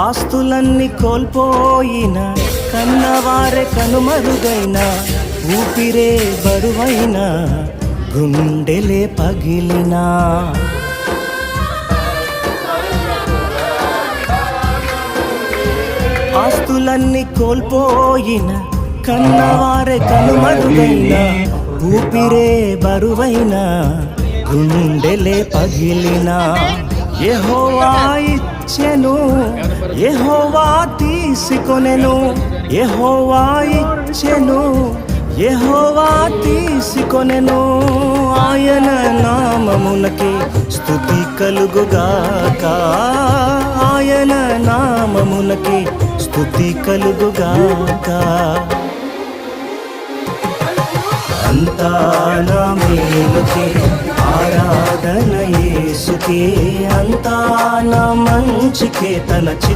ఆస్తులన్నీ కోల్పోయిన, కన్నవారే కనుమరుగైన, ఊపిరే బరువైన, గుండెలే పగిలినా, ఆస్తులన్నీ కోల్పోయిన, కన్నవారే కనుమరుగైన, ఊపిరే బరువైన, గుండెలే పగిలిన, యెహోవా ఇచ్చెను, యెహోవా తీసుకొనెను, యెహోవా ఇచ్చెను, యెహోవా తీసుకొనెను, ఆయన నామమునకే స్తుతి కలుగుగాక, ఆయన నామమునకే స్తుతి కలుగుగాక. అంతా నా మేలుకే, ఆరాధన యేసుకే, అంతా నా మంచికే, తన